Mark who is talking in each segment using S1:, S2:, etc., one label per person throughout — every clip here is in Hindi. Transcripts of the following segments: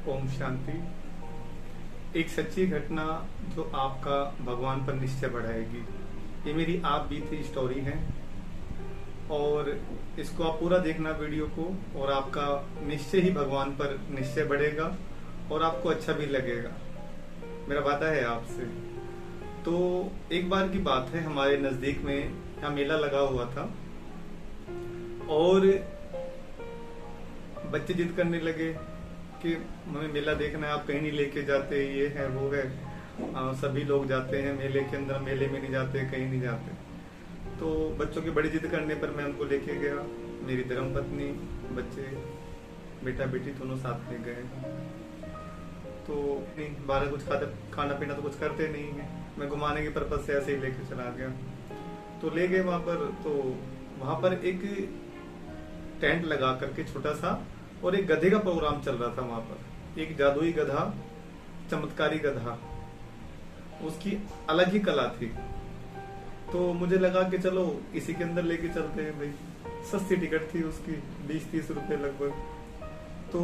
S1: ओम शांति। एक सच्ची घटना जो आपका भगवान पर निश्चय बढ़ाएगी। ये मेरी आप बीती स्टोरी है और इसको आप पूरा देखना वीडियो को, और आपका निश्चय ही भगवान पर निश्चय बढ़ेगा और आपको अच्छा भी लगेगा। मेरा वादा है आपसे। तो एक बार की बात है, हमारे नजदीक में यहाँ मेला लगा हुआ था और बच्चे जिद करने लगे कि हमें मेला देखना है, आप कहीं नहीं लेके जाते, ये है वो है, सभी लोग जाते हैं मेले के अंदर, मेले में नहीं जाते, कहीं नहीं जाते। तो बच्चों की बड़ी जिद करने पर मैं उनको लेके गया। मेरी धर्मपत्नी, बच्चे, बेटा बेटी दोनों साथ में गए। तो बाहर कुछ खाना पीना तो कुछ करते नहीं है, मैं घुमाने के पर्पज से ऐसे ही लेके चला गया। तो ले गए वहां पर। तो वहां पर एक टेंट लगा करके छोटा सा, और एक गधे का प्रोग्राम चल रहा था वहां पर। एक जादुई गधा, चमत्कारी गधा, उसकी अलग ही कला थी। तो मुझे लगा कि चलो इसी के अंदर लेके चलते हैं भाई। सस्ती टिकट थी उसकी, 20-30 रुपए लगभग। तो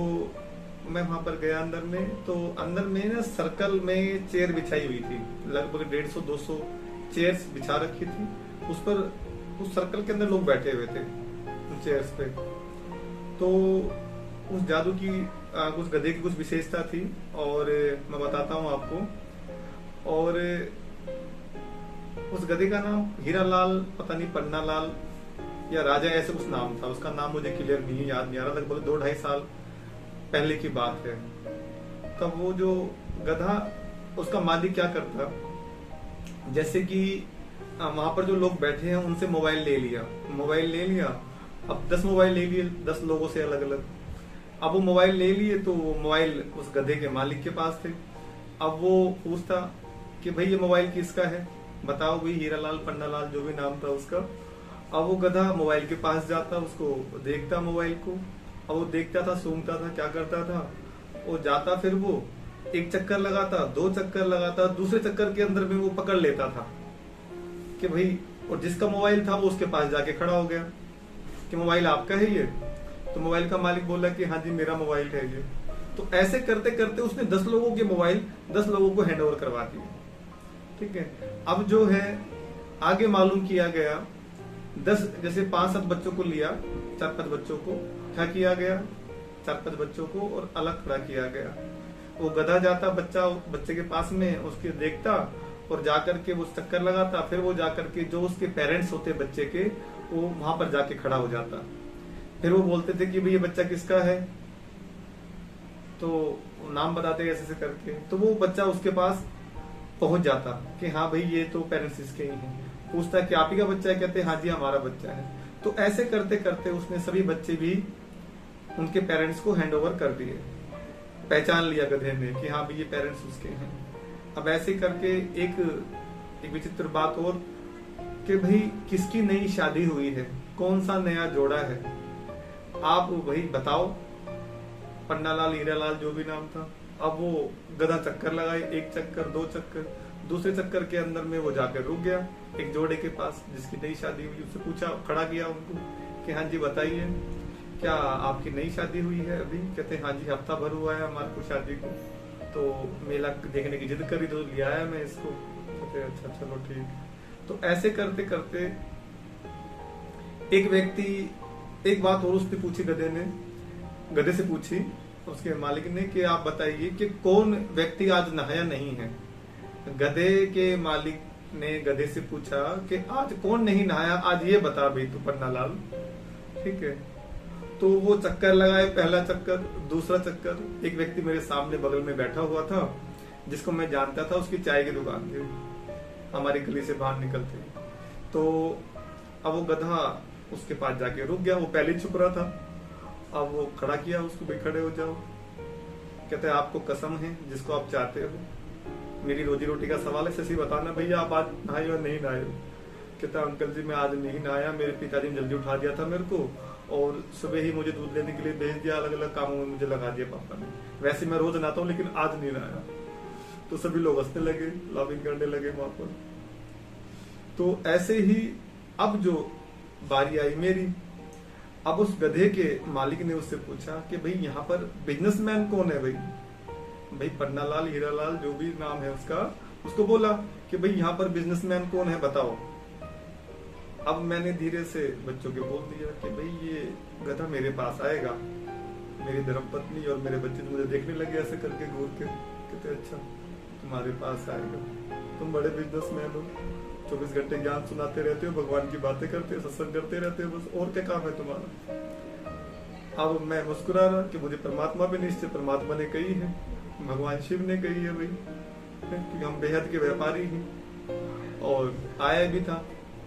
S1: मैं वहां पर गया अंदर में। तो अंदर में ना सर्कल में चेयर बिछाई हुई थी, लगभग 150-200 चेयर्स बिछा रखी थी। उस पर उस सर्कल के अंदर लोग बैठे हुए थे उन चेयर्स पे। तो उस जादू की उस गधे की कुछ विशेषता थी और मैं बताता हूँ आपको। और उस गधे का नाम हीरालाल, पता नहीं पन्ना लाल या राजा, ऐसे कुछ नाम था उसका। नाम मुझे क्लियर नहीं याद नहीं आ रहा। लगभग 2-2.5 साल पहले की बात है। तब वो जो गधा, उसका मालिक क्या करता, जैसे कि वहां पर जो लोग बैठे हैं उनसे मोबाइल ले लिया। अब 10 मोबाइल ले लिए 10 लोगों से अलग अलग। अब वो मोबाइल ले लिए तो वो मोबाइल उस गधे के मालिक के पास थे। अब वो पूछता कि भाई ये मोबाइल किसका है, बताओ भाई, हीरालाल, पन्नालाल, जो भी नाम था उसका। अब वो गधा मोबाइल के पास जाता, उसको देखता मोबाइल को। अब वो देखता था, सूंघता था, क्या करता था, वो जाता, फिर वो एक चक्कर लगाता, 2 चक्कर लगाता, दूसरे चक्कर के अंदर में वो पकड़ लेता था कि भाई, और जिसका मोबाइल था वो उसके पास जाके खड़ा हो गया कि मोबाइल आपका है ये। तो मोबाइल का मालिक बोला कि हाँ जी मेरा मोबाइल है ये। तो ऐसे करते करते उसने 10 लोगों के मोबाइल 10 लोगों को हैंड ओवर करवा दिए। ठीक है। अब जो है आगे मालूम किया गया, 10 जैसे 5-7 बच्चों को लिया, 4-5 बच्चों को क्या किया गया, 4-5 बच्चों को और अलग खड़ा किया गया। वो गधा जाता, बच्चे के पास में उसके देखता और जाकर के वो चक्कर लगाता। फिर वो जाकर के जो उसके पेरेंट्स होते बच्चे के, वो वहां पर जाके खड़ा हो जाता। फिर वो बोलते थे कि भाई ये बच्चा किसका है, तो नाम बताते ऐसे ऐसे करके। तो वो बच्चा उसके पास पहुंच जाता कि हाँ भाई ये तो पेरेंट्स इसके ही हैं। पूछता कि आप ही का बच्चा है, कहते हाँ जी हमारा बच्चा है। तो ऐसे करते करते उसने सभी बच्चे भी उनके पेरेंट्स को हैंड ओवर कर दिए। पहचान लिया गधे ने कि हाँ भाई ये पेरेंट्स उसके हैं। अब ऐसे करके एक विचित्र बात और, कि भाई किसकी नई शादी हुई है, कौन सा नया जोड़ा है, आप वही बताओ। पन्नालाल, हीरालाल, जो भी नाम था। अब वो गधा चक्कर लगाए, 1 चक्कर, 2 चक्कर, दूसरे चक्कर के अंदर में वो जाकर रुक गया एक जोड़े के पास जिसकी नई शादी हुई। उससे पूछा, खड़ा किया उनको कि हाँ जी बताइए, क्या आपकी नई शादी हुई है अभी? कहते हाँ जी हफ्ता भर हुआ है हमारे को शादी को, तो मेला देखने की जिद करी तो लिया है मैं इसको। कहते अच्छा चलो ठीक। तो ऐसे करते करते एक व्यक्ति, एक बात और उसने पूछी, गधे से पूछी उसके मालिक ने कि आप बताइए कि कौन व्यक्ति आज नहाया नहीं है। गधे के मालिक ने गधे से पूछा कि आज कौन नहीं नहाया, आज ये बता भाई तू पन्नालाल। ठीक है। तो वो चक्कर लगाए, पहला चक्कर, दूसरा चक्कर। एक व्यक्ति मेरे सामने बगल में बैठा हुआ था जिसको मैं जानता था, उसकी चाय की दुकान थी हमारी गली से बाहर निकलते। तो अब वो गधा उसके पास जाके रुक गया, वो पहले ही छुप रहा था। अब वो खड़ा किया उसको, भी खड़े हो जाओ। कहते आपको कसम है जिसको आप चाहते हो, मेरी रोजी रोटी का सवाल है, सही बताना भैया आप आज नहाए हो नहीं नहाए हो। कहता अंकल जी मैं आज नहीं नहाया, मेरे पिताजी ने जल्दी उठा दिया था मेरे को, और सुबह ही मुझे दूध लेने के लिए भेज दिया, अलग अलग कामों में मुझे लगा दिया पापा ने। वैसे मैं रोज नहाता हूँ लेकिन आज नहीं नहाया। तो सभी लोग हंसने लगे, लाफिंग करने लगे वहां पर। तो ऐसे ही अब जो बारी आई मेरी। अब उस गधे के मालिक ने उससे पूछा कि भाई यहाँ पर बिजनेसमैन कौन है भाई, भाई पन्नालाल, हीरालाल, जो भी नाम है उसका, उसको बोला कि भाई यहाँ पर बिजनेसमैन कौन है बताओ। अब मैंने धीरे से बच्चों के बोल दिया कि भाई ये गधा मेरे पास आएगा। मेरी धर्मपत्नी और मेरे बच्चे तो मुझे देखने लगे ऐसे करके घूर के, कहते अच्छा तुम्हारे पास आएगा, तुम बड़े बिजनेसमैन हो, 24 घंटे ज्ञान सुनाते रहते हो, भगवान की बातें करते हो, सत्संग करते रहते हो, बस और क्या काम है तुम्हारा। अब मैं मुस्कुरा रहा कि मुझे परमात्मा भी निश्चय, परमात्मा ने कही है, भगवान शिव ने कही है भाई, क्योंकि हम बेहद के व्यापारी हैं। और आया भी था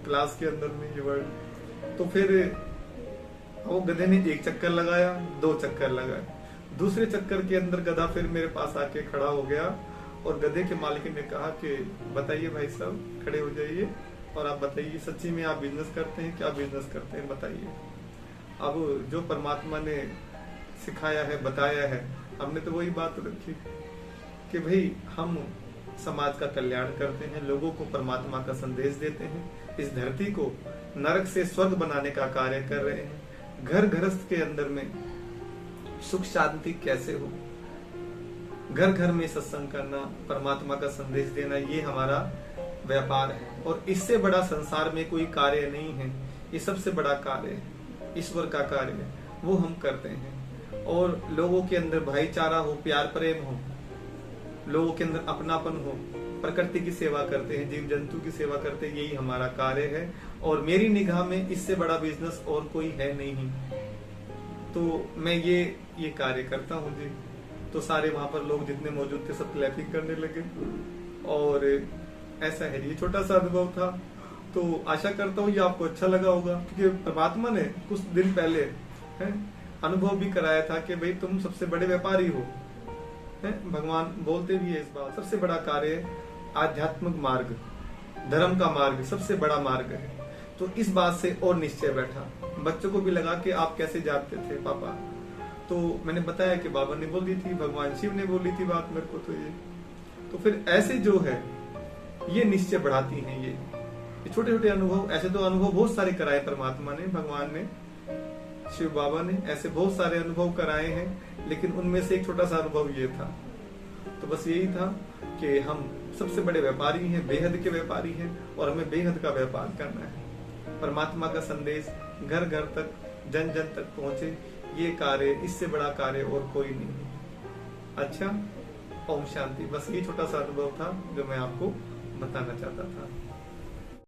S1: क्लास के अंदर में ये वर्ड। तो फिर वो गधे ने एक चक्कर लगाया, 2 चक्कर लगाए, दूसरे चक्कर के अंदर गधा फिर मेरे पास आके खड़ा हो गया और गधे के मालिक ने कहा कि बताइए भाई साहब, खड़े हो जाइए और आप बताइए सच्ची में आप बिजनेस करते हैं, क्या बिजनेस करते हैं बताइए। अब जो परमात्मा ने सिखाया है, बताया है, हमने तो वही बात रखी कि भाई हम समाज का कल्याण करते हैं, लोगों को परमात्मा का संदेश देते हैं, इस धरती को नरक से स्वर्ग बनाने का कार्य कर रहे हैं। घर गृहस्थ के अंदर में सुख शांति कैसे हो, घर घर में सत्संग करना, परमात्मा का संदेश देना, ये हमारा व्यापार है। और इससे बड़ा संसार में कोई कार्य नहीं है, ये सबसे बड़ा कार्य है, ईश्वर का कार्य है, वो हम करते हैं। और लोगों के अंदर भाईचारा हो, प्यार प्रेम हो, लोगों के अंदर अपनापन हो, प्रकृति की सेवा करते हैं, जीव जंतु की सेवा करते हैं, यही हमारा कार्य है। और मेरी निगाह में इससे बड़ा बिजनेस और कोई है नहीं, तो मैं ये कार्य करता हूँ जी। तो सारे वहां पर लोग जितने मौजूद थे सब क्लैपिंग करने लगे। और ऐसा है, ये छोटा सा अनुभव था। तो आशा करता हूँ ये आपको अच्छा लगा होगा, क्योंकि परमात्मा ने कुछ दिन पहले अनुभव भी कराया था कि भाई तुम सबसे बड़े व्यापारी हो। भगवान बोलते भी है इस बात, सबसे बड़ा कार्य आध्यात्मिक मार्ग, धर्म का मार्ग सबसे बड़ा मार्ग है। तो इस बात से और निश्चय बैठा। बच्चों को भी लगा कि आप कैसे जानते थे पापा, तो मैंने बताया कि बाबा ने बोली थी, भगवान शिव ने बोली थी बात मेरे को। तो ये तो फिर ऐसे जो है ये निश्चय बढ़ाती हैं ये छोटे छोटे अनुभव। ऐसे तो अनुभव बहुत सारे कराए परमात्मा ने, भगवान ने, शिव बाबा ने, ऐसे बहुत सारे अनुभव कराए हैं, लेकिन उनमें से एक छोटा सा अनुभव ये था। तो बस यही था कि हम सबसे बड़े व्यापारी हैं, बेहद के व्यापारी हैं, और हमें बेहद का व्यापार करना है। परमात्मा का संदेश घर घर तक, जन जन तक पहुंचे, ये कार्य, इससे बड़ा कार्य और कोई नहीं। अच्छा, ओम शांति। बस ये छोटा सा अनुभव था जो मैं आपको बताना चाहता था।